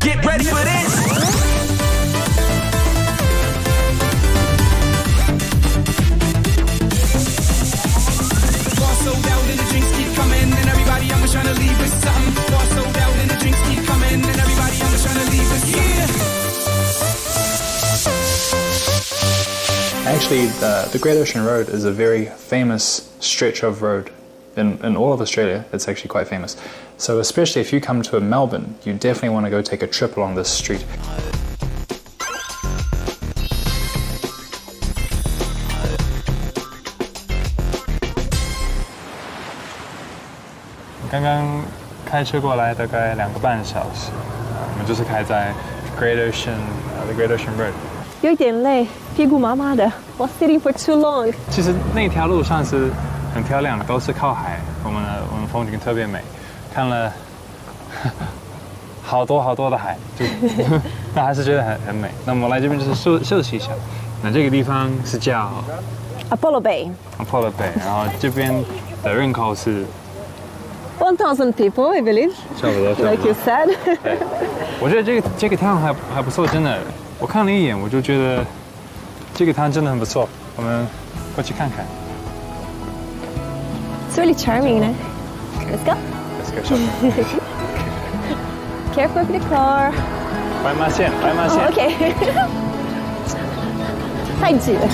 Get ready for this. Bar sold out and the drinks keep coming, and everybody I'm trying to leave with something. Bar sold out and the drinks keep coming, and everybody I'm trying to leave with something. Actually, the Great Ocean Road is a very famous stretch of road. In all of Australia, it's actually quite famous. So especially if you come to Melbourne, you definitely want to go take a trip along this street. 刚刚开车过来大概2个半小时，我们就是开在 the Great Ocean Road。有点累，屁股麻麻的。Was sitting for too long。其实那条路上是很漂亮的，都是靠海，我们风景特别美，看了好多的海，就但还是觉得很美。那我们来这边就是休息一下。那这个地方是叫 Apollo Bay。Apollo Bay， 然后这边的人口是1000 people, I believe. 差不多。Like you said. 我觉得这个town还不错，真的。我看了一眼，我就觉得这个town真的很不错。我们过去看看。It's really charming, né? Let's go. Let's go shopping. Careful with the car. 斑马线。Oh, okay. 太挤了。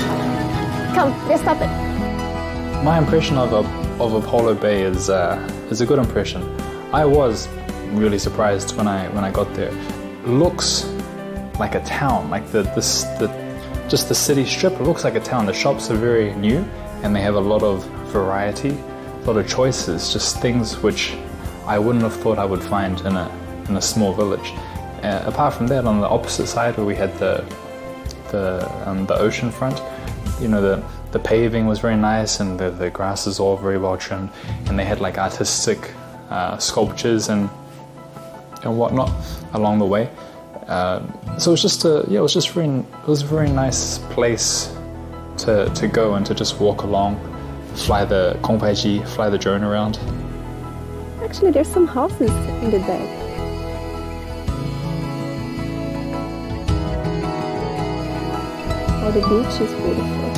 Come, let's stop it. My impression of Apollo Bay is a good impression. I was really surprised when I got there. It looks like a town, like just the city strip. It looks like a town. The shops are very new, and they have a lot of variety, a lot of choices. Just things which I wouldn't have thought I would find in a small village. Apart from that, on the opposite side where we had the ocean front, you know, the paving was very nice, and the grass is all very well trimmed, and they had like artistic sculptures and whatnot along the way. So it was a very nice place to go and to just walk along, fly the kongpaiji, fly the drone around. Actually, there's some houses in the back. Oh, the beach is beautiful.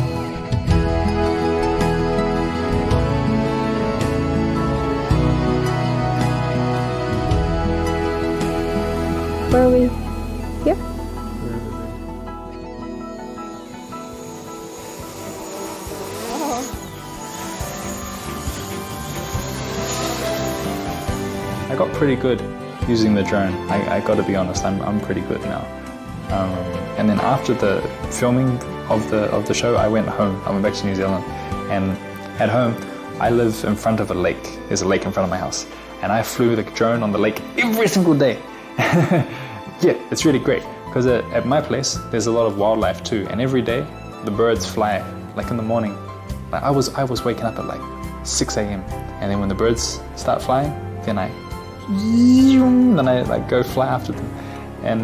Where are we? Here? Oh. I got pretty good using the drone. I got to be honest, I'm pretty good now. And then after the filming of the show, I went home. I went back to New Zealand, and at home, I live in front of a lake. There's a lake in front of my house, and I flew the drone on the lake every single day. Yeah, it's really great because at my place there's a lot of wildlife too, and every day the birds fly. Like in the morning, like I was waking up at like 6 a.m. and then when the birds start flying, then I like go fly after them, and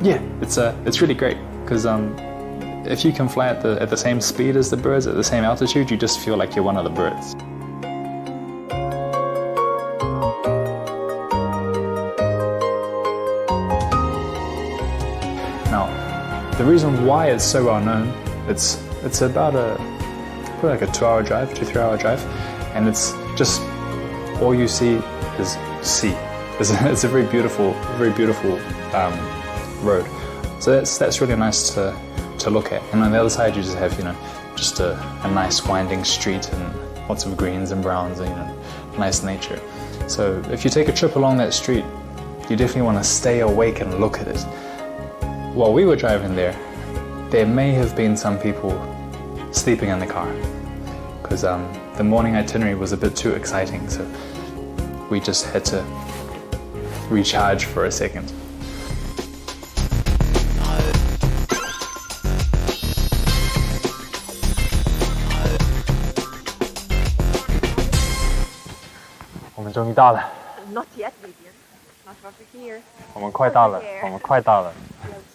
yeah, it's really great because if you can fly at the same speed as the birds at the same altitude, you just feel like you're one of the birds. The reason why it's so well known, it's about probably like a 2-hour drive, 2-3-hour drive, and it's just all you see is sea. It's a very beautiful road. So that's really nice to look at. And on the other side, you just have just a nice winding street and lots of greens and browns and nice nature. So if you take a trip along that street, you definitely want to stay awake and look at it. While we were driving there may have been some people sleeping in the car because the morning itinerary was a bit too exciting, so we just had to recharge for a second. We 终于到了。 Not yet, Vivian. Not over here. 我们快到了，我们快到了。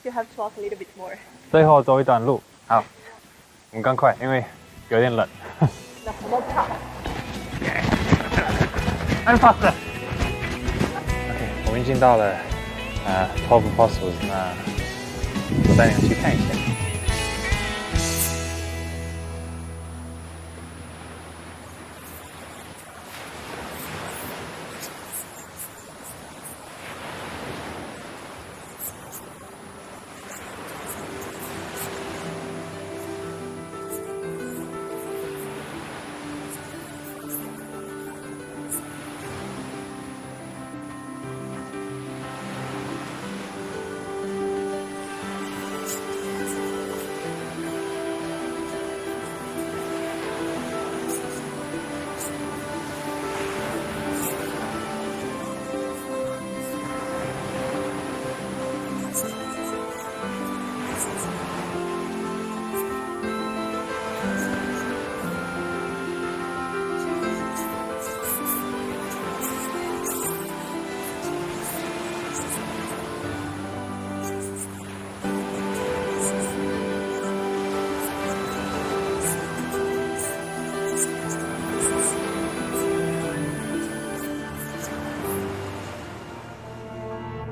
You have to walk a little bit more. 最后走一段路，好，我们赶快，因为有点冷。That's more tough. I'm faster. OK， 我们已经到了12 Apostles， 那我带你们去看一下。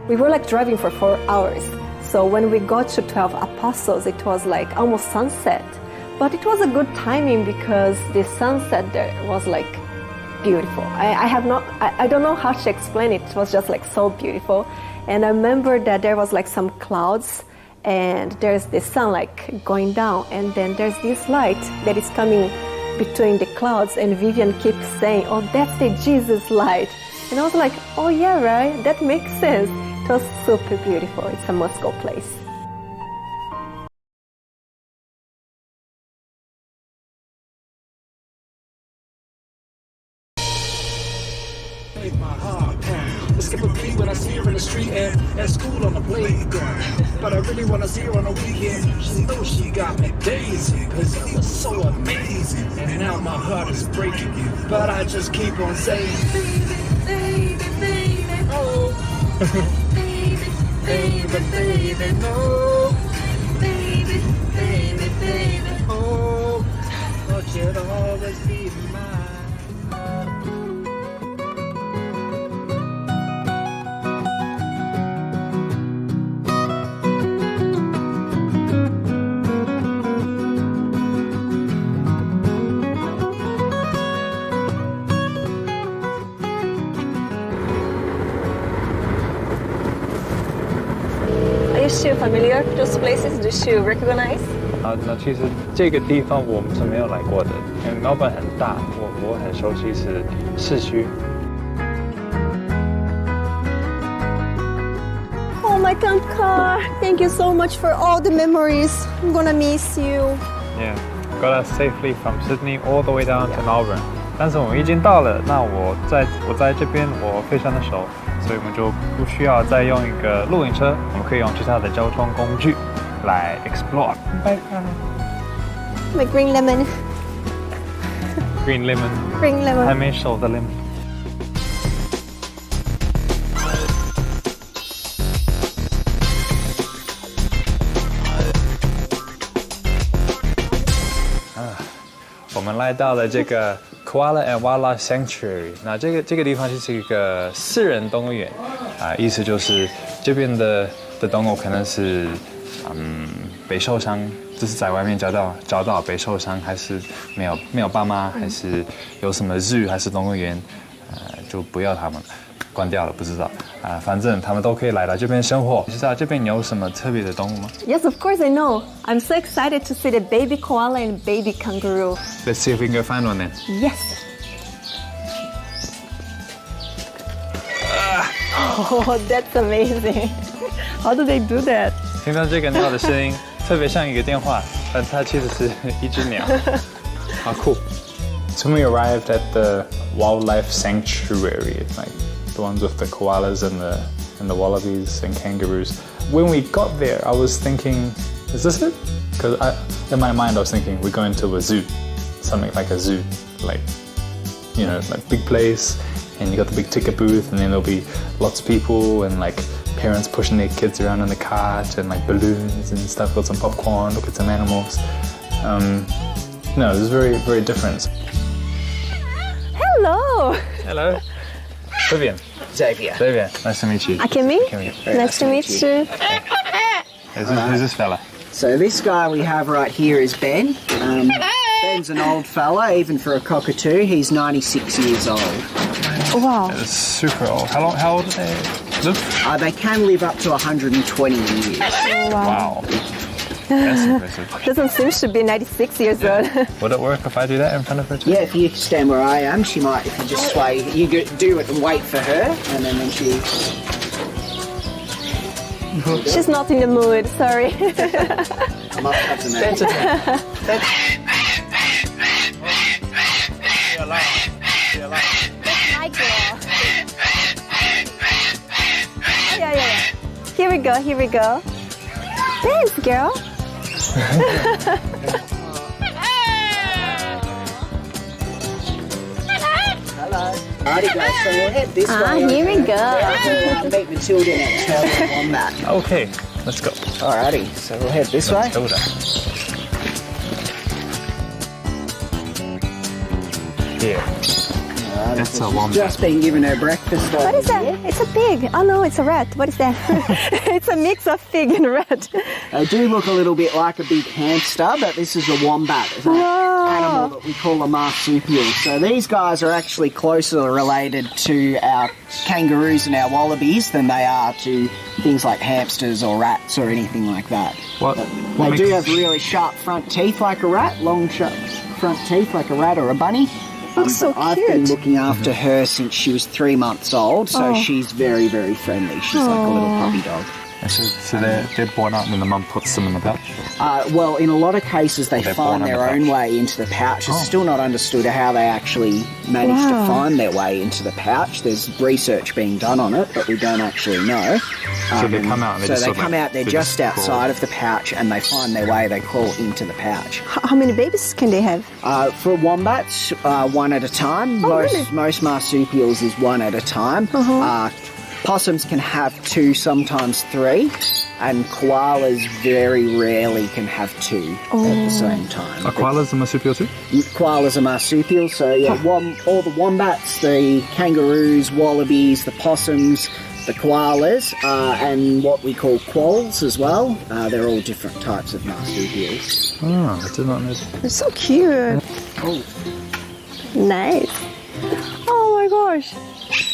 We were like driving for 4 hours. So when we got to 12 Apostles, it was like almost sunset. But it was a good timing because the sunset there was like beautiful. I don't know how to explain it. It was just like so beautiful. And I remember that there was like some clouds and there's the sun like going down, and then there's this light that is coming between the clouds, and Vivian keeps saying, "Oh, that's the Jesus light." And I was like, "Oh yeah, right? That makes sense." It was super beautiful. It's a must-go place. My heart pound. Skip a beat when I see her in the street and at school on the playground. But I really wanna see her on the weekend. She knows she got me dazing, cause it was so amazing. And now my heart is breaking, but I just keep on saying, baby, baby, baby, oh. Baby, baby, baby, no. Baby, baby, baby, oh. But you'll always be mine. Are you familiar with those places? Do you recognize? 那其实这个地方我们是没有来过的，因为墨尔本很大，我很熟悉是市区。Oh my God, car! Thank you so much for all the memories. I'm gonna miss you. Yeah, got us safely from Sydney all the way down to Melbourne. 但是我们已经到了，那我在这边我非常的熟，所以我们就不需要再用一个露营车，我们可以用其他的交通工具来 explore。拜拜。My green lemon. Green lemon. Green lemon. 还没熟的 lemon。我们来到了这个 Koala and Wildlife Sanctuary。那这个地方就是一个私人动物园意思就是这边的动物可能是被受伤，就是在外面找到被受伤，还是没有爸妈，还是有什么zoo还是动物园，就不要他们。关掉了，不知道反正他们都可以来到这边生活。你知道这边有什么特别的动物吗？ Yes, of course I know. I'm so excited to see the baby koala and baby kangaroo. Let's see if we can go find one then. Yes. Oh, that's amazing. How do they do that? 听到这个鸟的声音，特别像一个电话，但它其实是一只鸟。好酷。So when we arrived at the wildlife sanctuary, like the ones with the koalas and the wallabies and kangaroos. When we got there, I was thinking, is this it? Because in my mind I was thinking we're going to a zoo, something like a zoo, like like big place, and you got the big ticket booth, and then there'll be lots of people and like parents pushing their kids around in the cart and like balloons and stuff. Got some popcorn, look at some animals. No, it was very, very different. Hello. Hello. Vivian. Xavier. Xavier, nice to meet you. Akemi? Akemi. Nice to meet you. Who's this fella? So this guy we have right here is Ben. Ben's an old fella, even for a cockatoo. He's 96 years old. Wow. It's super old. How old are they live? They can live up to 120 years. Wow. That's impressive. Doesn't seem to be 96 years old. Would it work if I do that in front of her too? Yeah, if you stand where I am, she might, if you just sway, you do it and wait for her, and then when she... She's not in the mood, sorry. I must have the name. Yeah. Here we go. Thanks, girl. Hello. Alrighty guys, so we'll head this way. Here we go. We'll meet Matilda and tell on that. Okay, let's go. Alrighty, so we'll head this way. Matilda. Here. That's a wombat. Just been given her breakfast. What is that? It's a pig. Oh no, it's a rat. What is that? It's a mix of pig and rat. They do look a little bit like a big hamster, but this is a wombat. It's an animal that we call a marsupial. So these guys are actually closer related to our kangaroos and our wallabies than they are to things like hamsters or rats or anything like that. They do have really sharp front teeth like a rat, long sharp front teeth like a rat or a bunny. Looks so I've cute. been looking after her since she was 3 months old, so she's very, very friendly. She's like a little puppy dog. So they're born out and the mum puts them in the pouch? Well, in a lot of cases, they They're find born in their the own pouch. way into the pouch. It's still not understood how they actually manage to find their way into the pouch. There's research being done on it, but we don't actually know. So they come out and they So just they sort of come like- out, they're they just just crawl. outside of the pouch, and they find their way, they crawl into the pouch. How many babies can they have? For wombats, one at a time. Most marsupials is one at a time. Possums can have 2, sometimes 3, and koalas very rarely can have 2 at the same time. Are koalas a marsupial too? Koalas are marsupial, so yeah, all the wombats, the kangaroos, wallabies, the possums, the koalas, and what we call quolls as well. They're all different types of marsupials. Oh, I did not know that. They're so cute. Oh. Nice. Oh my gosh.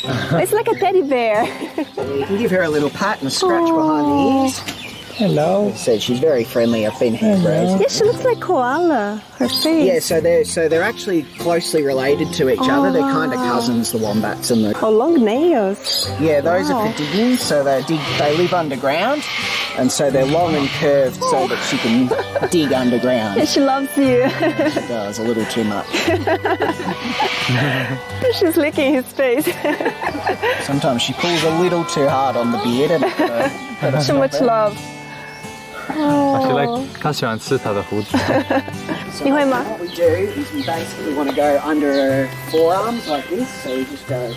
It's like a teddy bear. You can give her a little pat and a scratch behind the ears. Hello. As I said, she's very friendly. I've been hand raised. Yeah, she looks like koala. Her face. Yeah, so they're actually closely related to each other. They're kind of cousins, the wombats and the... Oh, long nails. Yeah, those are for digging, so they live underground, and so they're long and curved so that she can dig underground. Yeah, she loves you. She does, a little too much. She's licking his face. Sometimes she pulls a little too hard on the beard and Too much love. I feel like 他喜欢吃他的胡子。 So what we do is we basically want to go under her forearms like this, so we just go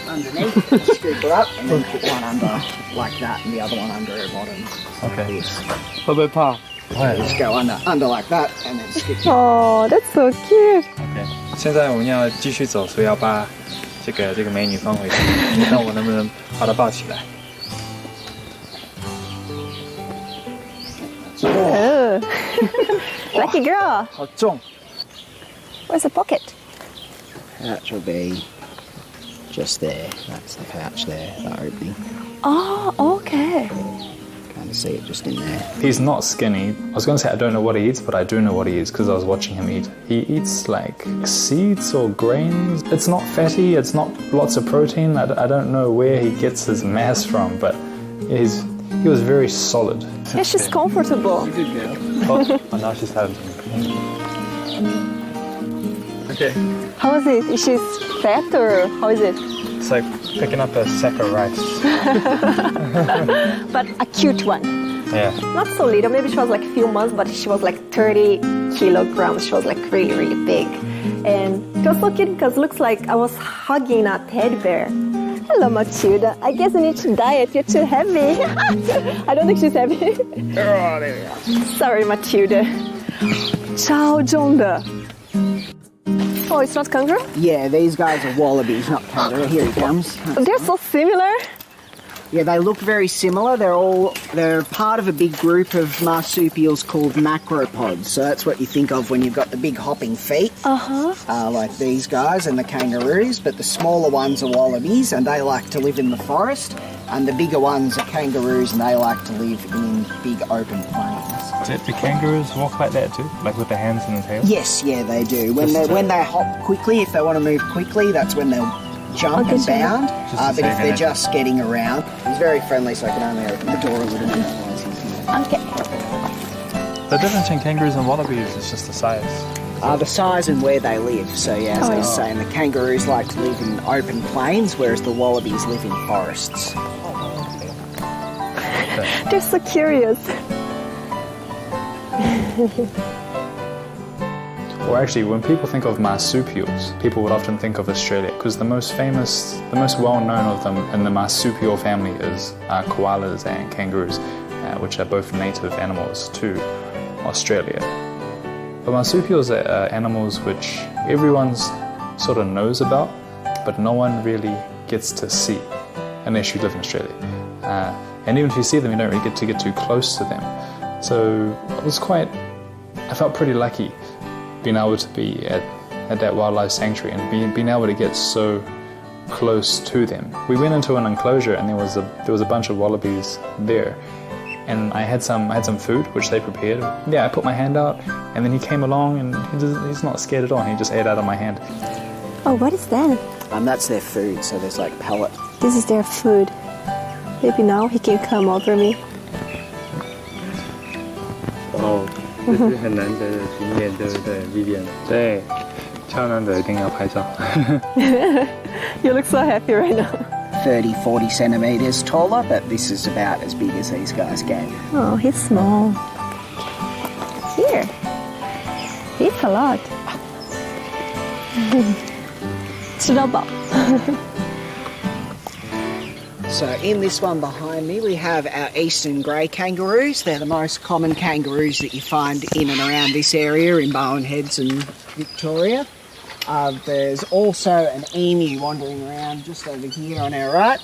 underneath, scoop her up, and then put one under like that, and the other one under her bottom. Okay. This. 会不会怕？ Just go under like that, and then scoop it. Oh, that's so cute. OK， 现在我们要继续走，所以要把这个美女放回去。你看我能不能把她抱起来？ Oh. Lucky girl. 好重。 Where's the pocket? Pouch will be just there. That's the pouch there, the opening. Oh, okay. Kind of see it just in there. He's not skinny. I was going to say I don't know what he eats, but I do know what he eats because I was watching him eat. He eats like seeds or grains. It's not fatty, it's not lots of protein. I don't know where he gets his mass from, but he was very solid. Yeah, she's comfortable. Good girl. Oh, now she's having Okay. How is it? Is she fat or how is it? It's like picking up a sack of rice. But a cute one. Yeah. Not so little. Maybe she was like a few months, but she was like 30 kilograms. She was like really, really big. And it was so cute because it looks like I was hugging a teddy bear. Hello, Matilda. I guess I need to diet. You're too heavy. I don't think she's heavy. Oh, there we are. Sorry, Matilda. 超重的。Oh, it's not kangaroo? Yeah, these guys are wallabies, not kangaroo. Here he comes. They're so similar. Yeah, they look very similar. They're part of a big group of marsupials called macropods. So that's what you think of when you've got the big hopping feet, like these guys and the kangaroos. But the smaller ones are wallabies, and they like to live in the forest. And the bigger ones are kangaroos, and they like to live in big open plains. Do kangaroos walk like that too, like with their hands and the tail? Yes, yeah, they do. When they hop quickly, if they want to move quickly, that's when they'll jump and bound. But if they're just getting around, he's very friendly, so I can only open the door a little bit. Okay. The difference in kangaroos and wallabies is just the size. The size and where they live. So yeah, as I was saying, the kangaroos like to live in open plains, whereas the wallabies live in forests. They're so curious. Or actually, when people think of marsupials, people would often think of Australia because the most well-known of them in the marsupial family is koalas and kangaroos, which are both native animals to Australia. But marsupials are animals which everyone sort of knows about, but no one really gets to see unless you live in Australia. And even if you see them, you don't really get too close to them. So I felt pretty lucky being able to be at that wildlife sanctuary and being able to get so close to them. We went into an enclosure and there was a bunch of wallabies there, and I had some food which they prepared. Yeah, I put my hand out and then he came along and he's not scared at all. He just ate out of my hand. Oh, what is that? That's their food, so there's like pellet. This is their food. Maybe now he can come over me. 哦，这是很难得的经验，对不对 ，Vivian？对，超难得，一定要拍照。You look so happy right now. 30-40 centimeters taller, but this is about as big as these guys get. Oh, he's small. Here. Eats a lot. 吃到饱。 So in this one behind me, we have our eastern grey kangaroos. They're the most common kangaroos that you find in and around this area in Bowen Heads and Victoria. There's also an emu wandering around just over here on our right.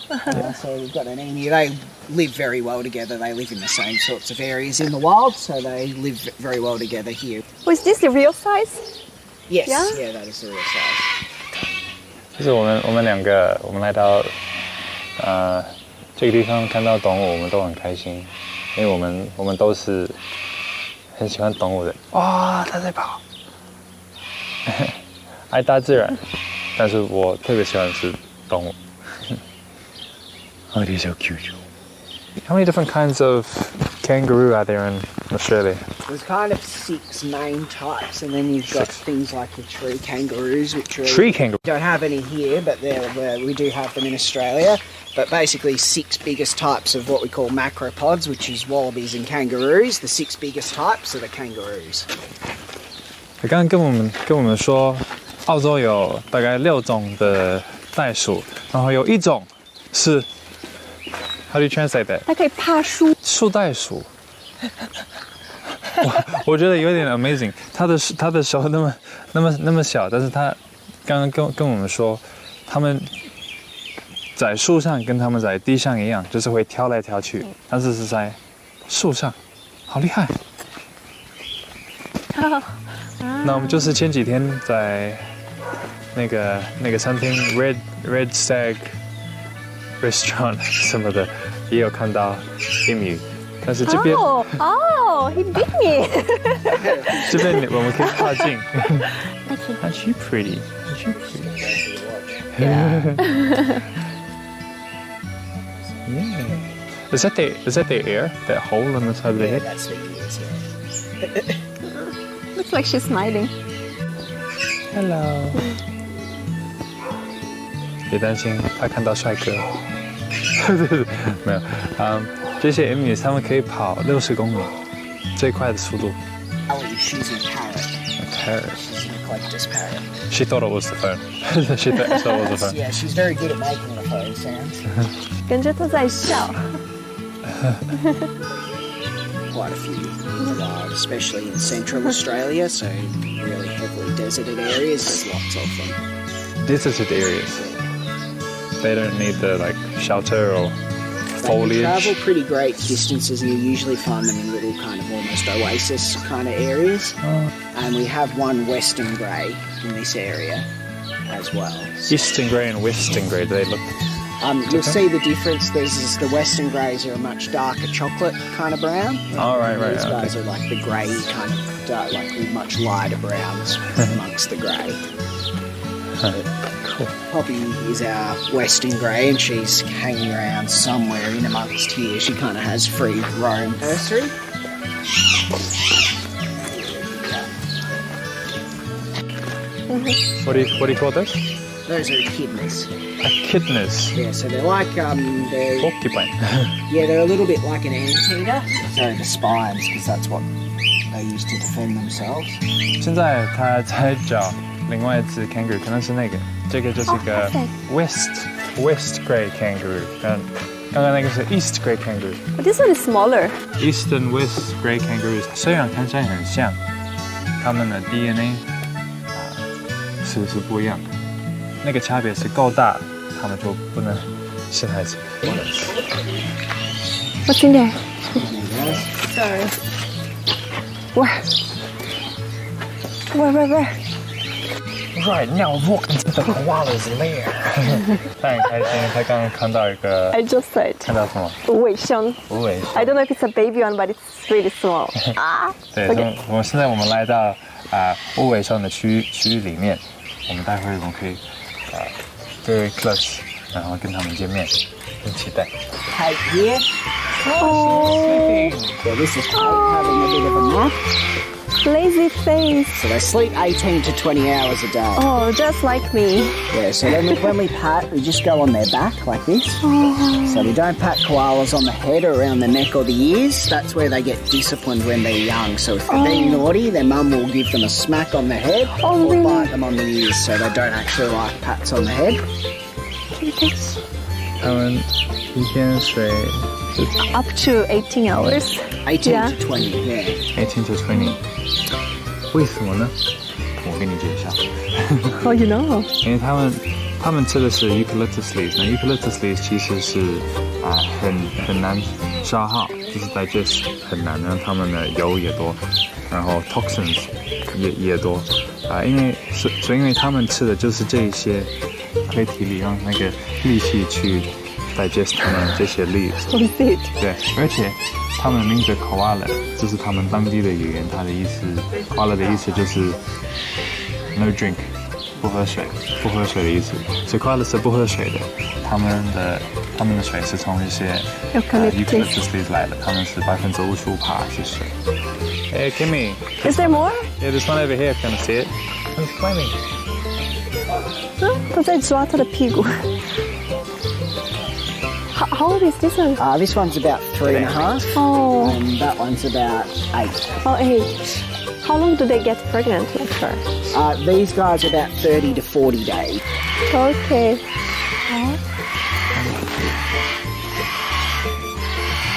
So we've got an emu. They live very well together. They live in the same sorts of areas in the wild, so they live very well together here. Oh, is this the real size? Yes, Yeah? that is the real size. 就是我们两个，我们来到这个地方看到动物，我们都很开心，因为我们都是很喜欢动物的。哇，它在跑，爱大自然，但是我特别喜欢吃动物。Oh, they're so cute. How many different kinds of kangaroo are there in Australia? There's kind of 6 main types, and then you've got things like the tree kangaroos, which are... Tree kangaroo? We don't have any here, but we do have them in Australia. But basically 6 biggest types of what we call macropods, which is wallabies and kangaroos. The 6 biggest types are the kangaroos. 他刚刚跟我们说，澳洲有大概6种的袋鼠，然后有一种是 How do you translate that? 它可以爬树。树袋鼠。我觉得有点 amazing。它的手那么小，但是它刚刚跟我们说，他们在树上跟他们在地上一样，就是会跳来跳去，但是是在树上，好厉害。那我们就是前几天在那个餐厅 Red Stag Restaurant 什么的，也有看到emu，但是这边he bit me. 这边我们可以靠近。Aren't you pretty? Aren't you pretty? Yeah. Is that their ear? That hole on the side of the head? That's the ears, yeah. Looks like she's smiling. Hello. 别担心，他看到帅哥。没有，这些 emu 它们可以跑60公里，最快的速度。She's a parrot. A parrot. She's an eclectus parrot. She thought it was the phone. She thought it was the phone. Yeah, she's very good at making the phone sounds. 感觉她在笑。quite a few in the wild, especially in central Australia, so really heavily deserted areas, there's lots of them. Deserted areas. They don't need the like shelter or They foliage. travel pretty great distances, and you usually find them in little kind of almost oasis kind of areas. And we have one western grey in this area as well. Eastern grey and western grey, do they look? You'll see the difference. There's the western greys are a much darker chocolate kind of brown. Oh, right, right. These guys Okay. are like the grey kind of dark, like with much lighter browns amongst the grey. Cool. Poppy is our western grey, and she's hanging around somewhere in amongst here. She kind of has free roam nursery. What do you call this? Those are echidnas. Echidnas. Yeah, so they're like they're Porcupine. yeah, they're a little bit like an anteater. So the spines, because that's what they use to defend themselves. 现在他在找另外一只 kangaroo， 可能是那个，这个就是一个 West grey kangaroo， 刚刚那个是 East grey kangaroo。 But this one is smaller. East and West grey kangaroos 虽然看起来很像，它们的 DNA 是不一样的。那个差别是够大，它们就不能生孩子。 What's in there? Sorry. Where? Right now, walk into the koala's lair. 他很开心，他刚刚看到一个， I just said. 看到什么？无尾熊。无尾熊。 I don't know if it's a baby one, but it's really small. 对， Okay. 现在我们来到无尾熊的区域里面，我们待会我们可以very close， 然后跟他们见面，很期待。 Kate here. Oh, Yeah, this is Kate having a bit of a nap. lazy face. So they sleep 18 to 20 hours a day. Oh, just like me. Yeah, so then when we pat, we just go on their back like this. So we don't pat koalas on the head or around the neck or the ears. That's where they get disciplined when they're young. So if they're being naughty, their mum will give them a smack on the head Oh, or really? bite them on the ears. So they don't actually like pats on the head.他们一天睡 Up to 18 hours. 18 Yeah. to 20, yeah. 18 to 20， 为什么呢？我跟你介绍， Oh, you know. 因为他们吃的是 eucalyptus leaves， 那 eucalyptus leaves 其实是很难消耗，就是 digest 很难，然后他们的油也多，然后 toxins 也多因为他们吃的就是这一些，可以体力让那个力气去 digest 他们这些 leaves。 What is it? 对，而且他们的名字 Koala 这是他们当地的语言，它的意思 Koala 的意思就是 no drink， 不喝水的意思。所以 Koala 是不喝水的，他们的水是从一些 eucalyptus leaves 来的，他们是55%是水。Hey Akemi, Is there more? yeah, this one over here, can you see it? It's climbing. 都在抓它的屁股。How old is this one? This one's about 3.5, Oh, and that one's about 8. oh, 8. How long do they get pregnant for? These guys are about 30 to 40 days. Okay.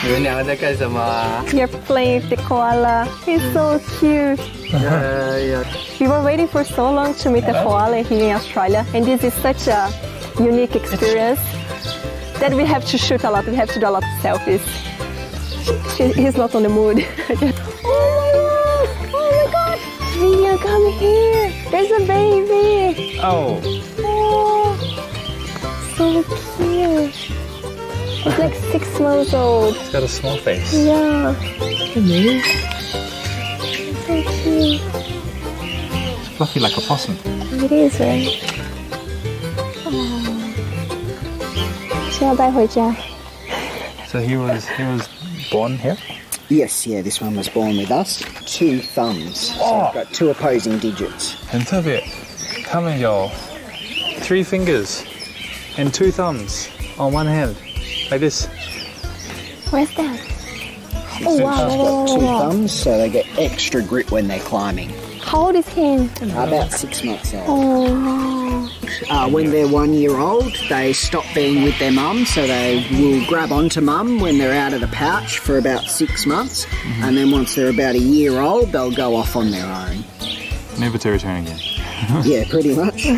你们两个在干什么啊？ You're playing with the koala. He's so cute. 哎呀， We were waiting for so long to meet the koala here in Australia, and this is such a unique experience that we have to shoot a lot. We have to do a lot of selfies. He's not on the mood. Oh my god! Vivian, come here! There's a baby! Oh, Oh, so cute. He's like 6 months old. it's got a small face. Yeah. So cute. Fluffy like a possum. It is, right? Oh. 先要带回家。 So he was born here? Yes, yeah, this one was born with us. 2 thumbs. So I've got 2 opposing digits. 很特别，他们有 3 fingers and 2 thumbs on one hand, like this. Where's that? Oh, wow. I've got 2 wow. thumbs, so they get extra grip when they're climbing. How old is he? About 6 months old. Oh, wow. When they're 1 year old, they stop being with their mum, so they will grab onto mum when they're out of the pouch for about 6 months, and then once they're about a year old, they'll go off on their own. Never to return again. Yeah, pretty much.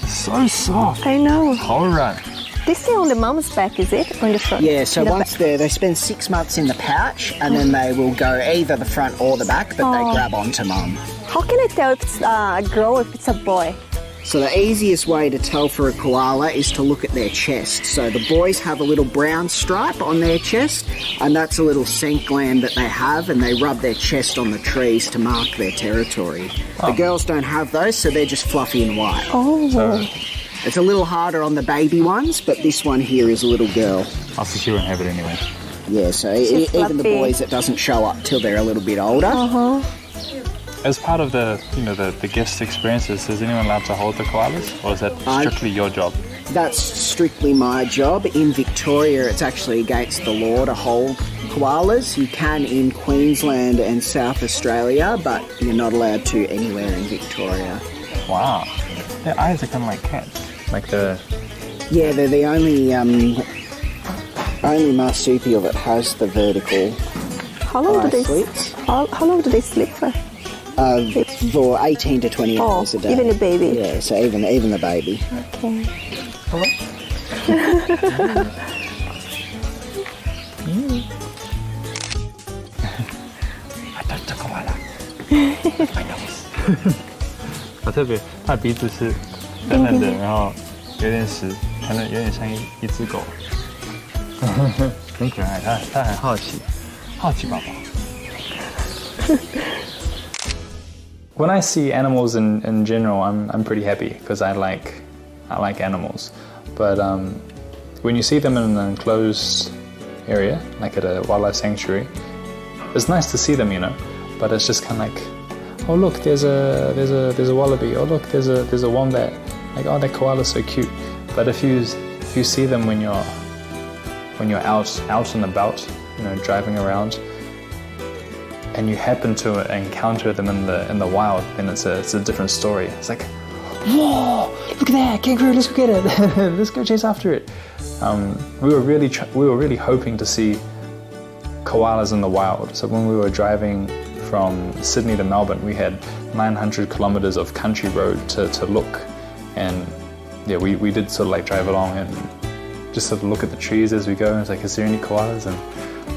So soft. I know. Alright. They stay on the mom's back, is it? Or in the front? Yeah, so In the once they spend 6 months in the pouch, and then they will go either the front or the back, but they grab onto mum. How can I tell if it's a girl or if it's a boy? So the easiest way to tell for a koala is to look at their chest. So the boys have a little brown stripe on their chest, and that's a little scent gland that they have, and they rub their chest on the trees to mark their territory. The girls don't have those, so they're just fluffy and white. Oh. So, It's a little harder on the baby ones, but this one here is a little girl. I'll secure and have it anyway. Yeah, so She's even the fluffy. boys, it doesn't show up till they're a little bit older. As part of the guest experiences, is anyone allowed to hold the koalas, or is that strictly your job? That's strictly my job. In Victoria, it's actually against the law to hold koalas. You can in Queensland and South Australia, but you're not allowed to anywhere in Victoria. Wow. Their eyes are kind of like cats. Like the... Yeah, they're the only marsupial that has the vertical How long eye do they slits. how long do they sleep for? For 18 to 20 hours a day. Even a baby. Yeah, so even the baby. Okay. I touched the koala. My nose. 好特别，它的鼻子是嫩嫩的，然后有点实，可能有点像一只狗，很可爱。它很好奇，好奇宝宝。When I see animals in general, I'm pretty happy because I like animals. But when you see them in an enclosed area, like at a wildlife sanctuary, it's nice to see them, you know. But it's just kind of like, oh look, there's a wallaby. Oh look, there's a wombat. Like, oh, that koala's so cute. But if you see them when you're out and about, you know, driving around, and you happen to encounter them in the wild, then it's a different story. It's like, whoa, look at that kangaroo! Let's go get it. Let's go chase after it. We were really hoping to see koalas in the wild. So when we were driving from Sydney to Melbourne, we had 900 kilometers of country road to look, and yeah, we did sort of like drive along and just sort of look at the trees as we go. And it's like, is there any koalas? And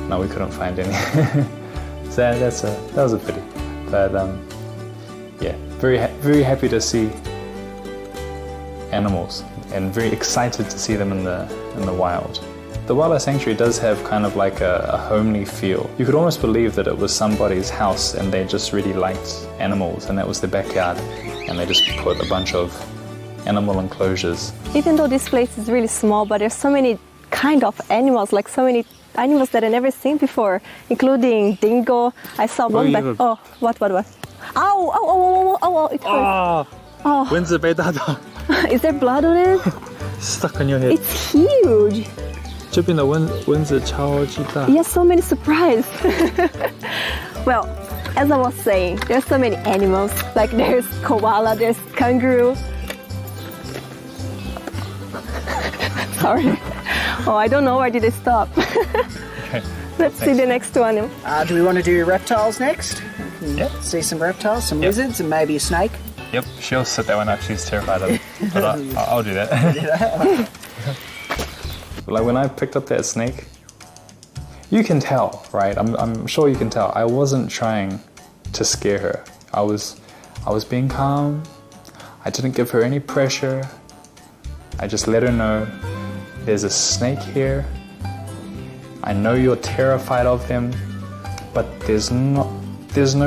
no, we couldn't find any. So that was a pity, but yeah, very happy to see animals and very excited to see them in the wild. The wildlife sanctuary does have kind of like a homely feel. You could almost believe that it was somebody's house and they just really liked animals and that was their backyard, and they just put a bunch of animal enclosures. Even though this place is really small, but there's so many kind of animals, like so many animals that I've never seen before, including dingo. I saw one back. Oh, what? Ow, it hurt. Oh. 蚊子被打到 Is there blood on it? Stuck on your head. It's huge. 这边的蚊子超级大。 Yes, so many surprises. Well, as I was saying, there's so many animals. Like there's koala, there's kangaroo. Sorry. Oh, I don't know, where did I stop? Okay. Let's see the next one. Do we want to do reptiles next? Yeah. See some reptiles, some lizards, and maybe a snake? Yep, she'll sit that one up. She's terrified of it. But I'll do that. Like when I picked up that snake, you can tell, right? I'm sure you can tell. I wasn't trying to scare her. I was being calm. I didn't give her any pressure. I just let her know there's a snake here. I know you're terrified of them, but there's no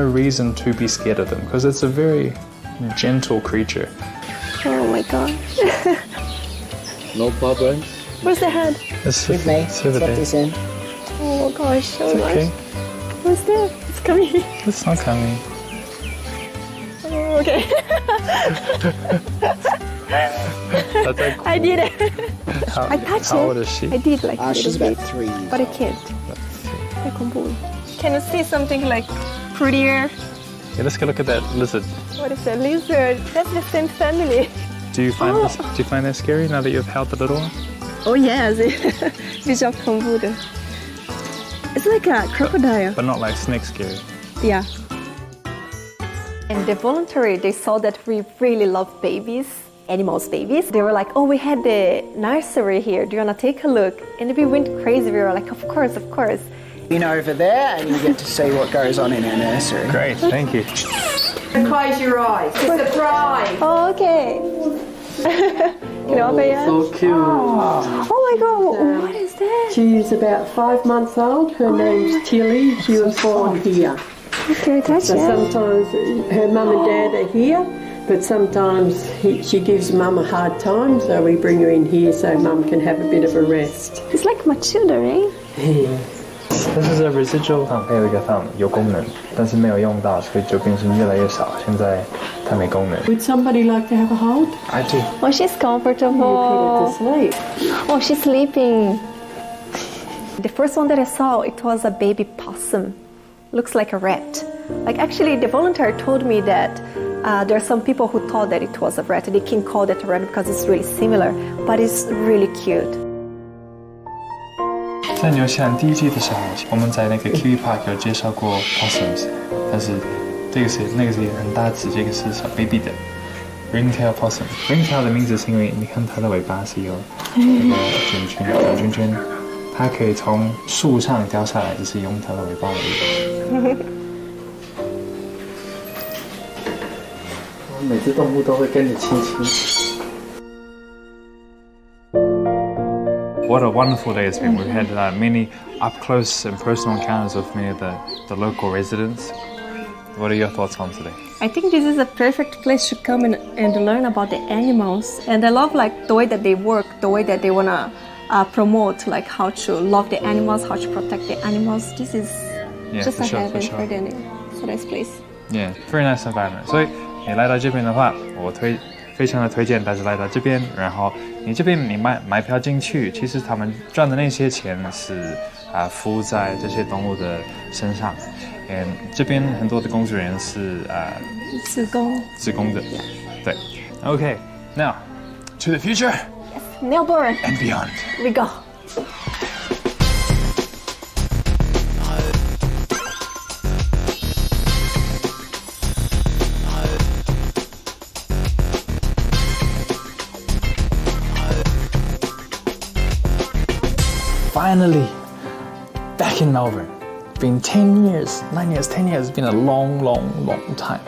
reason to be scared of them because it's a very gentle creature. Oh my god. No problem. Where's the head? It's With me. it's over Slip there. this in. Oh gosh, so It's much. okay. Where's there? It's coming. It's not coming. Oh, okay. That's like, I did it. How, I touched how it. old is she? I did like a She's little about bit, 3 years but I old. can't. Can you see something like prettier? yeah, let's go look at that lizard. What is a lizard? That's the same family. Do you find that scary now that you've held the little one? Oh yes, 比较恐怖的。It's like a crocodile. But not like snake scary. Yeah. And the voluntary, they saw that we really love babies, animals babies. They were like, oh, we had the nursery here. Do you want to take a look? And we went crazy. We were like, of course, of course. In over there, and you get to see what goes on in our nursery. Great, thank you. Close your eyes. It's a surprise. Oh, okay. Can I open it? So cute. Oh my God, what is that? She's about 5 months old. Her name's Tilly. She was born here. Okay, touch So it. sometimes her mum and dad are here, but sometimes she gives mum a hard time, so we bring her in here so mum can have a bit of a rest. It's like Matilda, right? 但是这 residual thumb 还有一个 thumb 有功能，但是没有用到，所以就变成越来越少。现在它没功能。 Would somebody like to have a hold? I do. Oh, she's You comfortable. put her to sleep. Oh, she's sleeping. The first one that I saw, it was a baby possum. Looks like a rat. Like actually, the volunteer told me that there are some people who thought that it was a rat. They can call that a rat because it's really similar, but it's really cute. 在纽西兰第一季的时候，我们在那个 Kiwi Park 有介绍过 possums， 但是那个是很大只，这个是小 baby 的 ringtail possum。ringtail 的名字是因为你看它的尾巴是有那个卷圈，它可以从树上掉下来，就是用它的尾巴而已。每只动物都会跟你亲亲。What a wonderful day it's been. We've had many up-close and personal encounters with many of the local residents. What are your thoughts on today? I think this is a perfect place to come and learn about the animals. And I love like the way that they work, the way that they want to promote like how to love the animals, how to protect the animals. This is just a heaven for them. It's a nice place. Yeah, very nice environment. 所以你来到这边的话，我非常的推荐大家来到这边。然后你这边你买票进去，其实他们赚的那些钱是付在这些动物的身上。这边很多的工作人员是自工的，对。Okay, now to the future. Yes, Melbourne and beyond. We go. Finally, back in Melbourne. Been 10 years, 9 years, 10 years. It's been a long time.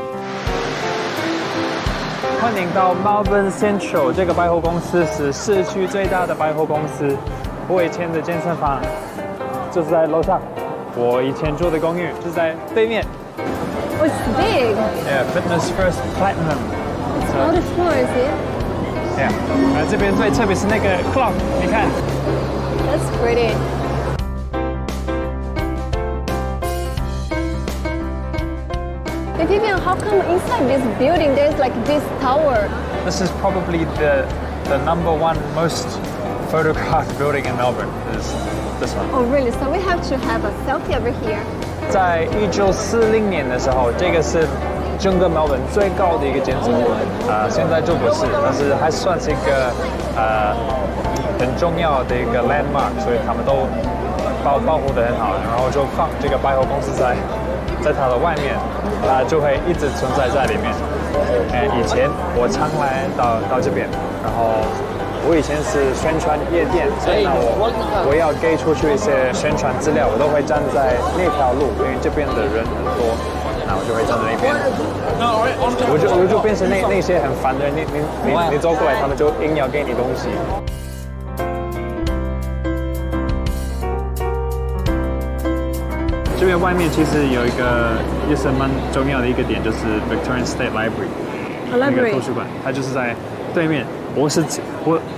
欢迎到 Melbourne Central 这个百货公司是市区最大的百货公司。我以前的健身房就是在楼上，我以前住的公寓就在对面。Oh, it's big. Yeah, Fitness First Platinum. It's all the floors, yeah? Yeah. 这边最特别是那个 clock， 你看。That's pretty. And Vivian, how come inside this building there's like this tower? This is probably the number one most photographed building in Melbourne. Is this one? Oh, really? So we have to have a selfie over here. 在1940年的时候，这个是整个 Melbourne 最高的一个建筑物，现在就不是，但是还算是一个很重要的一个 landmark， 所以他们都保护得很好，然后就放这个百货公司在它的外面，它就会一直存在在里面。以前我常来到这边，然后我以前是宣传夜店，所以呢我要给出去一些宣传资料，我都会站在那条路，因为这边的人很多，那我就会站在那边，我就变成那些很烦的人，你走过来，他们就硬要给你东西。这边外面其实有一个也是蛮重要的一个点，就是 Victorian State Library， 那个图书馆，它就是在对面。我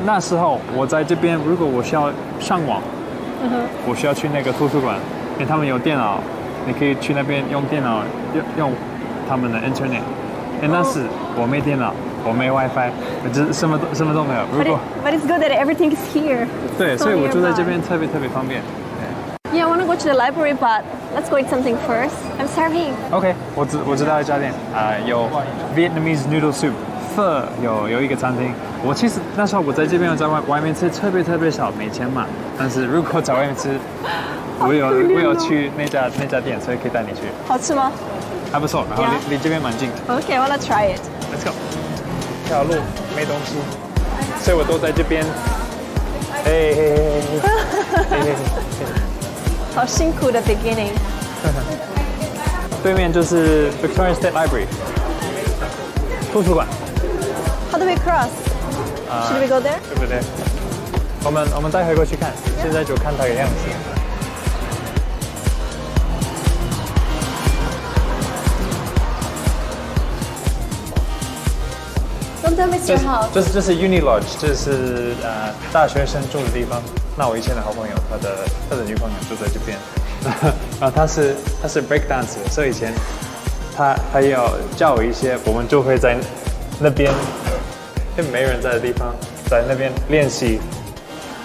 那时候我在这边，如果我需要上网，我需要去那个图书馆，因为他们有电脑，你可以去那边用电脑用他们的 Internet。但是我没电脑，我没 WiFi， 就是什么都没有。But it's good that everything is here. 对，所以我住在这边特别方便。Yeah, I want to go to the library, but let's go eat something first. I'm starving. OK， 我知道一家店有 Vietnamese noodle soup，有一个餐厅。我其实那时候我在这边在外面吃特别少，没钱嘛。但是如果在外面吃，我有去那家店，所以可以带你去。好吃吗？还不错，然后离这边蛮近。Okay, I wanna try it. Let's go. 这条路没东西，所以我都在这边。嘿。好辛苦的 beginning. 对面就是 Victoria State Library 图书馆。How do we cross? Should we go there? 对不对？我们待会过去看，现在就看它的样子。Don't tell me it's your house. 这是 Uni Lodge， 这是大学生住的地方。那我以前的好朋友，他的女朋友住在这边。然后他是 break dancer， 所以以前他要教我一些，我们就会在那边没人在的地方，在那边练习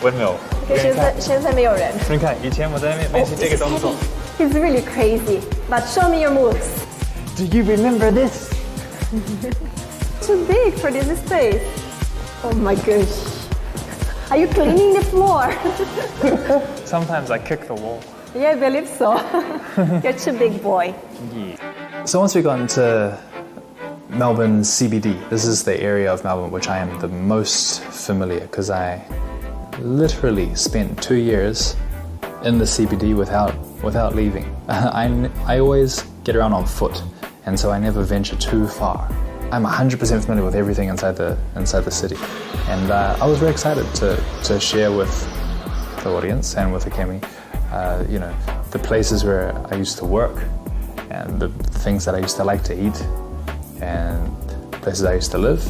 windmill。现在没有人。你看，以前我在那边练习这个动作。He's really crazy, but show me your moves. Do you remember this? Too big for this space. Oh my gosh. Are you cleaning the floor? Sometimes I kick the wall. Yeah, I believe so. You're too big, boy. Yeah. So once we got into Melbourne CBD, this is the area of Melbourne which I am the most familiar because I literally spent 2 years in the CBD without leaving. I always get around on foot, and so I never venture too far. I'm 100% familiar with everything inside the city, and I was very excited to share with the audience and with Akemi, the places where I used to work, and the things that I used to like to eat, and places I used to live,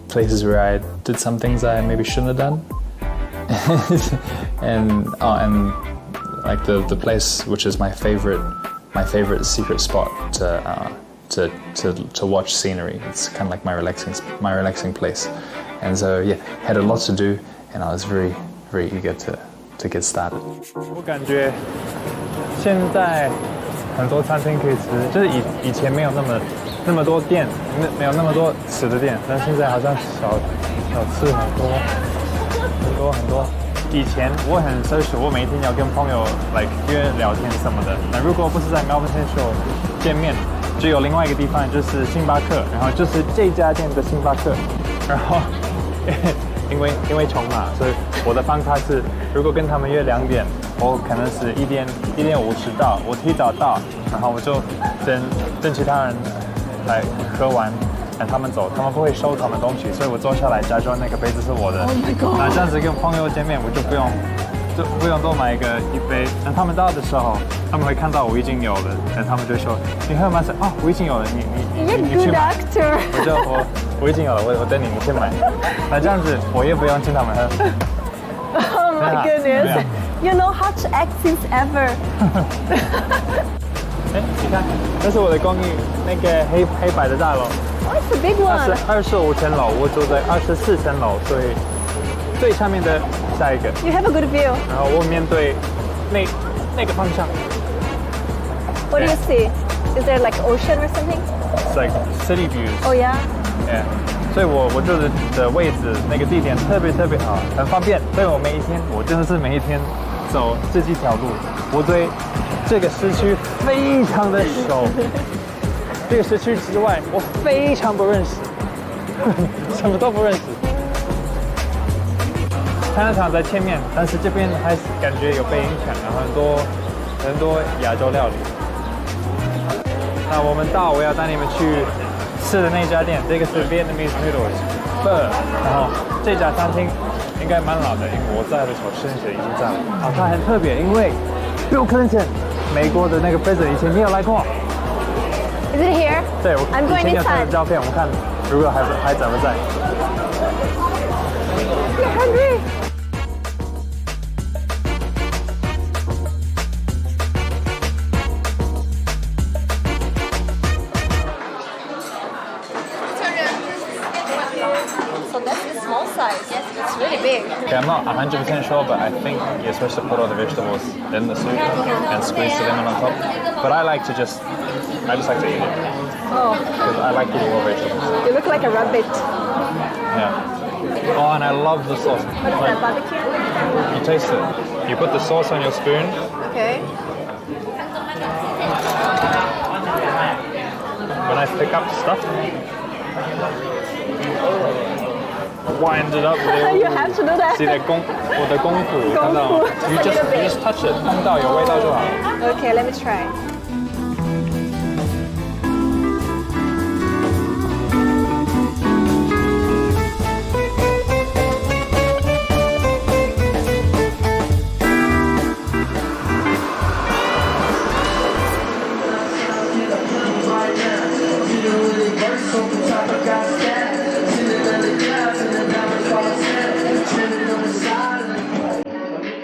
places where I did some things I maybe shouldn't have done, and like the place which is my favorite secret spot to watch scenery. It's kind of like my relaxing place, and so yeah, had a lot to do, and I was very eager to get started. 我感觉现在很多餐厅可以吃，就是以前没有那么多店，没有那么多吃的店，但现在好像小吃很多。以前我很 social， 我每一天要跟朋友约聊天什么的。那如果不是在 Melbourne Central 见面，就有另外一个地方，就是星巴克，然后就是这家店的星巴克。然后因为穷嘛，所以我的方法是，如果跟他们约2点，我可能是1点50到，我提早到，然后我就等其他人来喝完。让他们走，他们不会收他们东西，所以我坐下来假装那个杯子是我的。Oh my god！ 那这样子跟朋友见面，我就不用多买一杯。那他们到的时候，他们会看到我已经有了，那他们就说：“你喝吗？”说：“哦，我已经有了，你去买。” You're a good actor. 我已经有了，我等你先买。那这样子我也不用请他们喝。Oh my goodness! You know how to act since ever. 你看，这是我的公寓，那个黑白的大楼。Oh, it's a big one. 它是25层楼，我住在24层楼，所以最上面的下一个。You have a good view. 然后我面对那个方向。What do you see? Is there like ocean or something? It's like city views. Oh yeah. Yeah. 所以我住的位置那个地点特别好，很方便。所以我真的是每一天走这几条路，我对这个市区非常的熟。这个市区之外，我非常不认识，什么都不认识。餐场在前面，但是这边还是感觉有被影响，然后很多亚洲料理。那我要带你们去吃的那家店，这个是 Vietnamese noodles， 然后这家餐厅应该蛮老的，因为我在的时候生日已经在了。啊，它很特别，因为 Bill Clinton 美国的那个 president 以前没有来过。Is it here? 对，我 I'm going 以前有他的 inside. 照片，我看如果还在不在。You're hungry? So that's the small size. Yes, it's really big. Okay, I'm not 100% sure, but I think you're supposed to put all the vegetables in the soup and squeeze the lemon on top. But I just like to eat it. Oh, Because I like eating all vegetables. you look like a rabbit. Yeah. Oh, and I love the sauce. What is that, barbecue? You taste it. You put the sauce on your spoon. Okay. When I pick up stuff, wind it up. You have to do that. See that 我的功夫，看到吗？ You just touch it， 碰到有味道就好。Okay, let me try.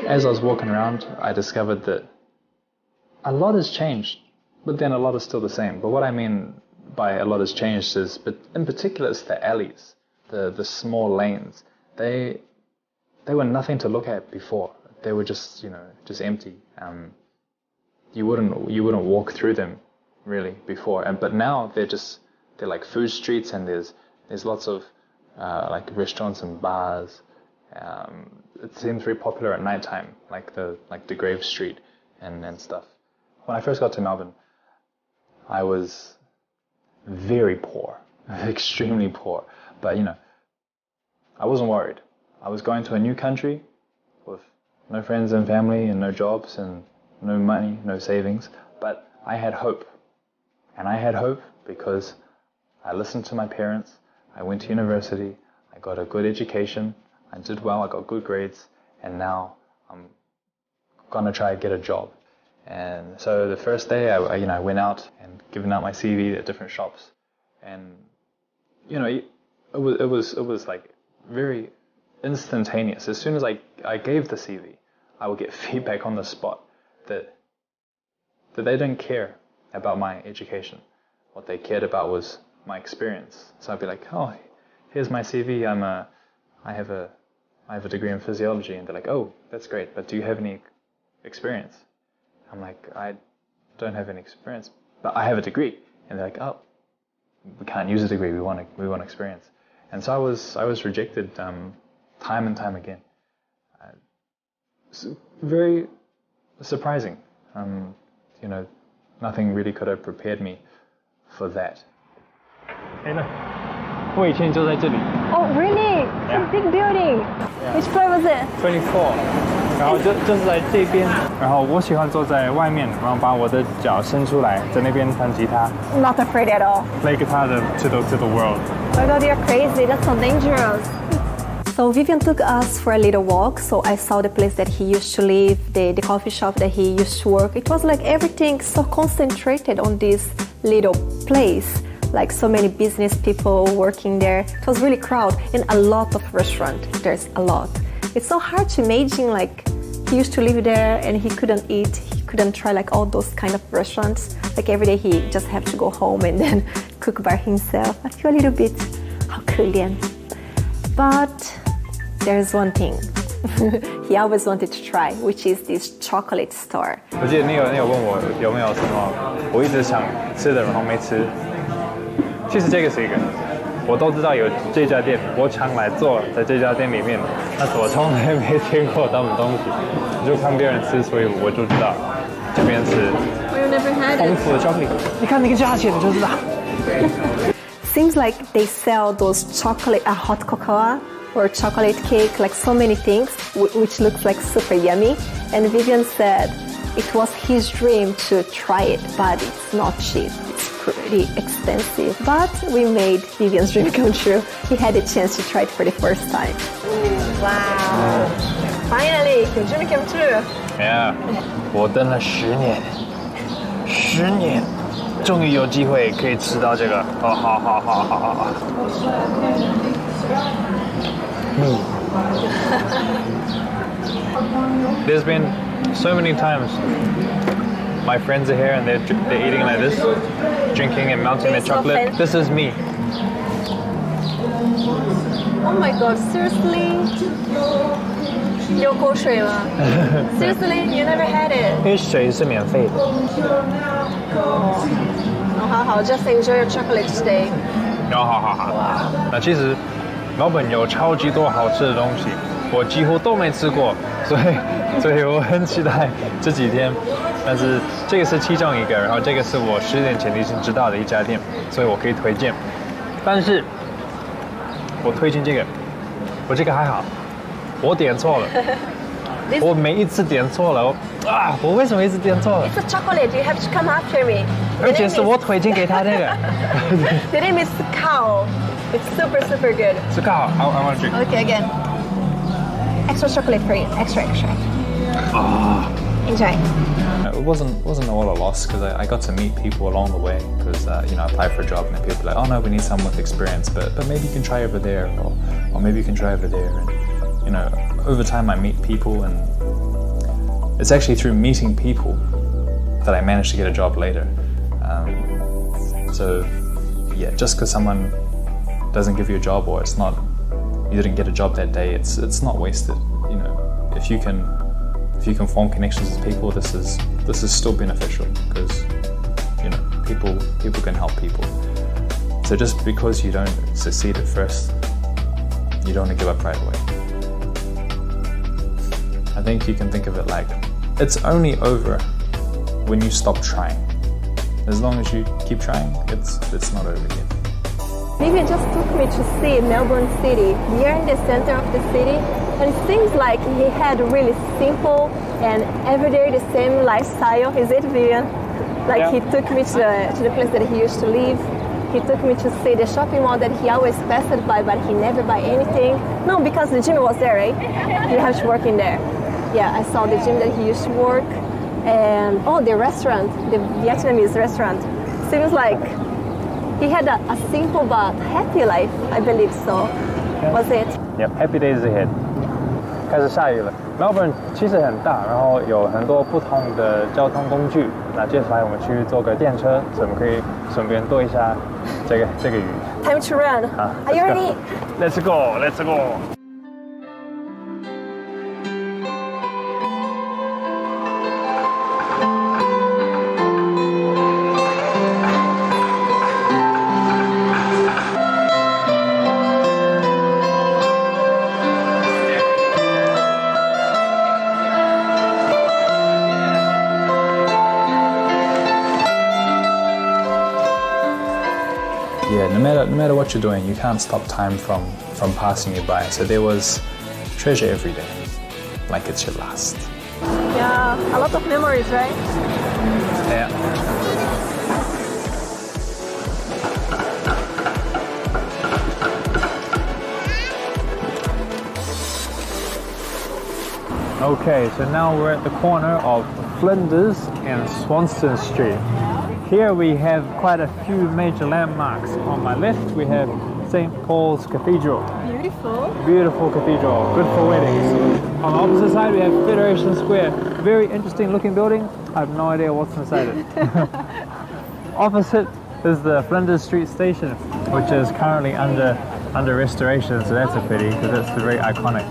As I was walking around, I discovered that a lot has changed, but then a lot is still the same. But what I mean by a lot has changed is, but in particular, it's the alleys, the small lanes. They were nothing to look at before. They were just empty. You wouldn't walk through them really before. But now they're like food streets, and there's lots of like restaurants and bars. It seems very popular at night time, like the Grave Street and stuff. When I first got to Melbourne, I was very poor, extremely poor. But I wasn't worried. I was going to a new country with no friends and family and no jobs and no money, no savings. But I had hope. And I had hope because I listened to my parents. I went to university. I got a good education. I did well, I got good grades, and now I'm gonna try to get a job. And so the first day I went out and given out my CV at different shops, and it was like very instantaneous. As soon as I gave the CV, I would get feedback on the spot that they didn't care about my education. What they cared about was my experience. So I'd be like, oh, here's my CV. I have a degree in physiology, and they're like, oh, that's great, but do you have any experience? I'm like, I don't have any experience, but I have a degree. And they're like, oh, we can't use a degree, we want experience. And so I was rejected time and time again. It's very surprising. Nothing really could have prepared me for that. 我以前就在这里。 Oh, really? It's a big building. Which floor was it? 24， 然后就是在这边，然后我喜欢坐在外面，然后把我的脚伸出来，在那边弹吉他。 Not afraid at all. Play guitar to the world. Oh my god, you're crazy. That's so dangerous. So Vivian took us for a little walk. So I saw the place that he used to live, the coffee shop that he used to work. It was like everything so concentrated on this little place. Like so many business people working there. It was really crowded, and a lot of restaurants. There's a lot. It's so hard to imagine, like he used to live there and he couldn't eat, he couldn't try like all those kind of restaurants. Like every day he just have to go home and then cook by himself. I feel a little bit, how köljen. But there's one thing he always wanted to try, which is this chocolate store. 我记得你有问我有没有什么我一直想吃的，然后没吃。其实这个是一个，我都知道有这家店，我常来做在这家店里面，但是我从来没见过他们东西，我就看别人吃，所以我就知道这边是丰富的巧克力。你看那个价钱你就知道。Seems like they sell those chocolate, hot cocoa or chocolate cake, like so many things, which looks like super yummy. And Vivian said it was his dream to try it, but it's not cheap. It's pretty expensive. But we made Vivian's dream come true. He had a chance to try it for the first time. Wow! Finally, your dream came true. Yeah, 我等了10年，终于有机会可以吃到这个。哦，好。There's been so many times my friends are here and they're eating like this, drinking and melting their chocolate. This is me. Oh my god, seriously? 流口水吗？Seriously, you never had it? 因为水是免费的。好 just enjoy your chocolate today. 好。那其实老本有超级多好吃的东西，我几乎都没吃过，所以我很期待这几天。但是这个是其中一个，然后这个是我10年前已经知道的一家店，所以我可以推荐。但是我推荐这个，我这个还好，我点错了。我每一次点错了，我为什么一直点错了 It's a chocolate, you have to come after me. 而且是我推荐给他那个。The name is cow. It's super good. 是刚好 I want to drink. Okay, again. Extra chocolate for you. Extra. Enjoy. It wasn't all a loss because I got to meet people along the way because I applied for a job and then people were like, oh no, we need someone with experience, but maybe you can try over there or maybe you can try over there. And over time I meet people, and it's actually through meeting people that I managed to get a job later. So yeah, just because someone doesn't give you a job or you didn't get a job that day, it's not wasted. If you can form connections with people, this is still beneficial because people can help people. So just because you don't succeed at first, you don't want to give up right away. I think you can think of it like it's only over when you stop trying. As long as you keep trying, it's not over yet. Vivian just took me to see Melbourne City. We are in the center of the city, and it seems like he had a really simple and everyday the same lifestyle. Is it, Vivian? He took me to the place that he used to live. He took me to see the shopping mall that he always passed by, but he never buy anything. No, because the gym was there, right? You have to work in there. Yeah, I saw the gym that he used to work. And the restaurant, the Vietnamese restaurant. Seems like he had a simple but happy life, I believe so. Was it? Yep, happy days ahead. 开始下雨了。Melbourne 其实很大，然后有很多不同的交通工具。那接下来我们去坐个电车，所以我们可以顺便躲一下这个雨。Time to run. Are you ready? Let's go. Let's go. Yeah, no matter what you're doing, you can't stop time from passing you by. So there was treasure every day, like it's your last. Yeah, a lot of memories, right? Yeah. Okay, so now we're at the corner of Flinders and Swanston Street. Here we have quite a few major landmarks. On my left we have St. Paul's Cathedral. Beautiful. Beautiful cathedral, good for weddings. On the opposite side we have Federation Square. Very interesting looking building. I have no idea what's inside it. Opposite is the Flinders Street Station, which is currently under restoration, so that's a pity because it's very iconic.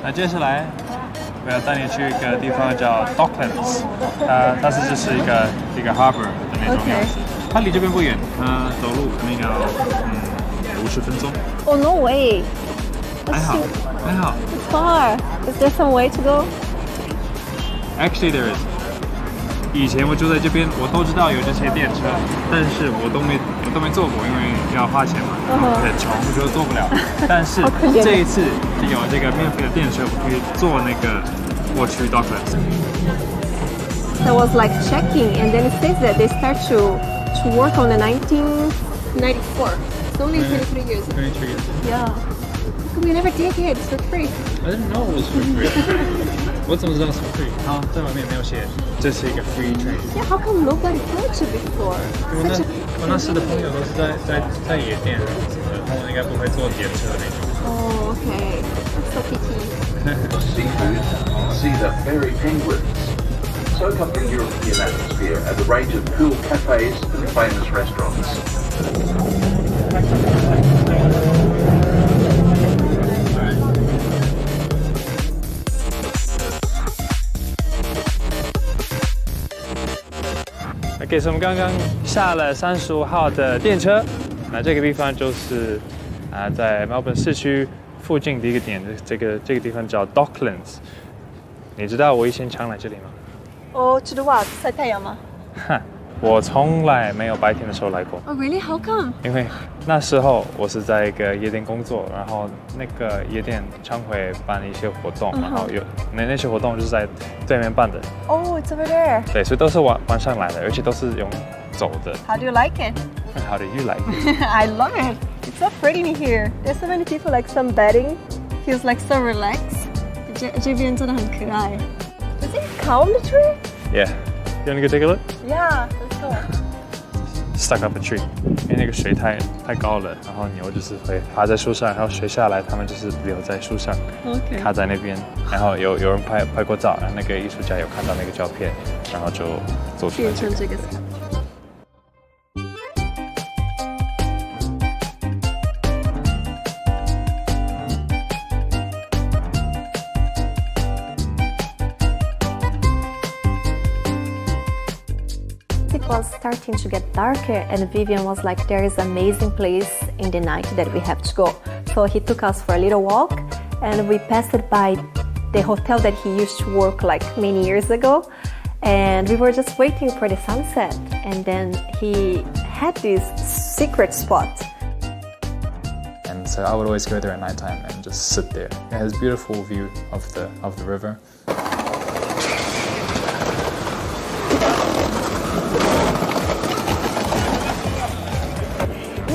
那接下来我要带你去一个地方叫 Docklands， 它是就是一个 harbor 的那种样子。它离这边不远，走路可能要50分钟。Oh no way! 还好。It's far. Is there some way to go? Actually, there is. 以前我住在这边，我都知道有这些电车，但是我都没坐过，因为要花钱嘛，很穷，就坐不了。但是这一次有这个免费的电车，我可以坐那个过去 Docklands。 I was like checking, and then it says that they start to work on the 1994. It's only 23 years. 23 years. Yeah. We never did it. It's for free. I didn't know it was for free. 我怎么知道是 free？ 好，在外面没有写，这是一个 free train。 Yeah, how come nobody told you before? 因为我那时的朋友都是在夜店什么的，他们应该不会坐电车那种。Oh, okay. That's so pity. Seafood, see the fairy penguins. Soak up the European atmosphere at a range of cool cafes and famous restaurants. OK， 所以我们刚刚下了35号的电车，那这个地方就是在墨尔本市区附近的一个点，这个地方叫 Docklands。你知道我以前常来这里吗？Oh, to do what? 晒太阳吗？我从来没有白天的时候来过。Oh, really? How come? 因为那时候我是在一个夜店工作，然后那个夜店常会办一些活动，然后那些活动就是在对面办的。Oh, it's over there. 对，所以都是晚上来的，而且都是用走的。How do you like it? How do you like it? I love it. It's so pretty in here. There's so many people like sunbathing. Feels like so relaxed. 这边真的很可爱。Is it calm the tree? Yeah. You wanna go take a look? Yeah, let's go. Stuck up a tree. 因为那个水太高了，然后牛就是会爬在树上，然后水下来，它们就是留在树上， Okay. 卡在那边。然后有人拍过照，然后那个艺术家有看到那个照片，然后就做出来变成这个。It was starting to get darker and Vivian was like, there is an amazing place in the night that we have to go. So he took us for a little walk and we passed by the hotel that he used to work like many years ago. And we were just waiting for the sunset. And then he had this secret spot. And so I would always go there at nighttime and just sit there. It has a beautiful view of the river.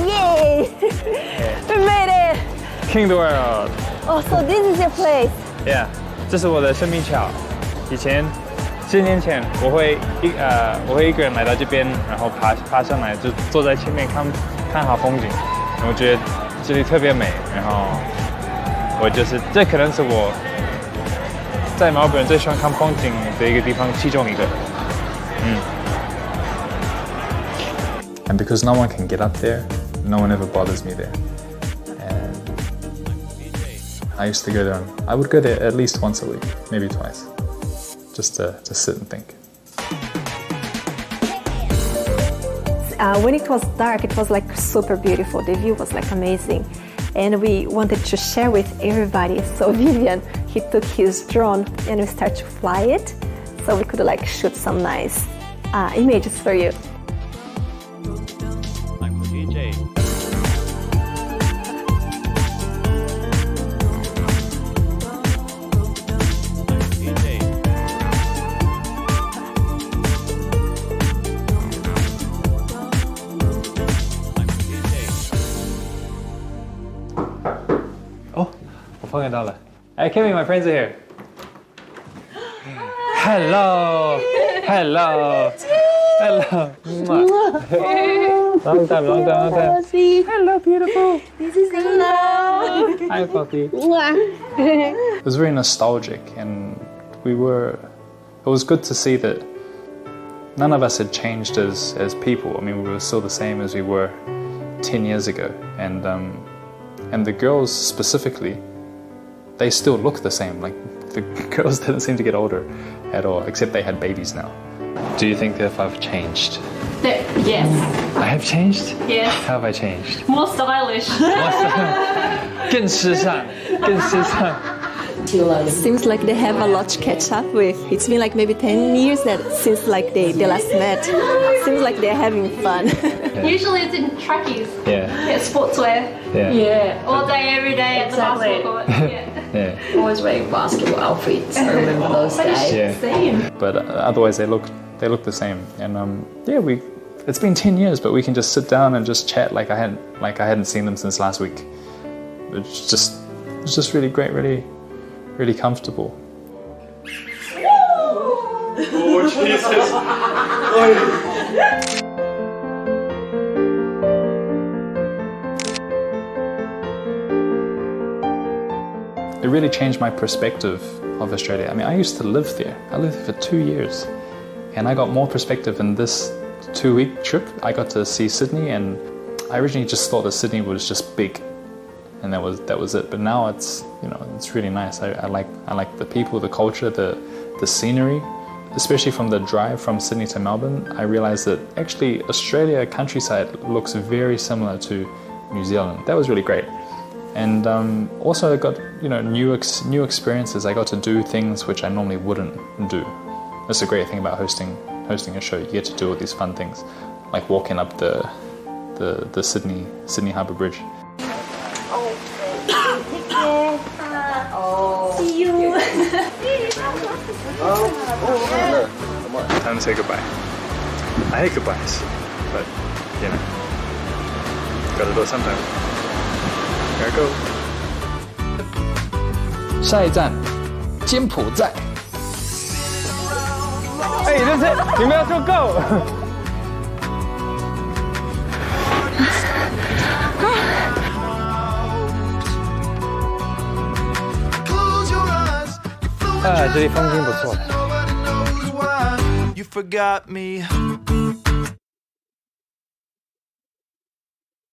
Yay! We made it! King the world. Oh, so this is your place. Yeah， 这是我的生命桥。以前10年前，我会一个人来到这边，然后爬上来，就坐在前面看好风景。我觉得这里特别美，然后这可能是我在墨尔本最喜欢看风景的一个地方其中一个。And because no one can get up there, no one ever bothers me there. And I used to go there, I would go there at least once a week, maybe twice, just to sit and think. When it was dark, it was like super beautiful. The view was like amazing. And we wanted to share with everybody. So Vivian, he took his drone and we started to fly it. So we could like shoot some nice images for you. Akemi, my friends are here. Hello. Hello. Hello. Long time. Hello, beautiful. This is hello. Hi, puppy. It was very nostalgic, and it was good to see that none of us had changed as people. I mean, we were still the same as we were 10 years ago, and the girls specifically, they still look the same. Like, the girls didn't seem to get older at all, except they had babies now. Do you think that I've changed? Yes. I have changed? Yes. How have I changed? More stylish. 更时尚。Seems like they have a lot to catch up with. It's been like maybe 10 years since like they last met. Seems like they're having fun. Usually it's in trackies. Yeah. Sportswear. Yeah. All day, every day at the basketball court. Yeah. Always wearing basketball outfits. I remember those days. Yeah. Same. But otherwise, they look the same. And it's been 10 years, but we can just sit down and just chat like I hadn't seen them since last week. It's just really great, really comfortable. Oh, Jesus. It really changed my perspective of Australia. I mean, I used to live there. I lived there for 2 years. And I got more perspective in this 2-week trip. I got to see Sydney, and I originally just thought that Sydney was just big. And that was it. But now it's really nice. I like the people, the culture, the scenery. especially from the drive from Sydney to Melbourne, I realized that actually Australia countryside looks very similar to New Zealand. That was really great. And also I got new experiences. I got to do things which I normally wouldn't do. That's a great thing about hosting a show. You get to do all these fun things, like walking up the Sydney Harbour Bridge. See you. Time to say goodbye. I hate goodbyes, but gotta do it sometime. Here I go. 下一站，柬埔寨。哎，这是你们要说 go。这里风景不错的。You forgot me.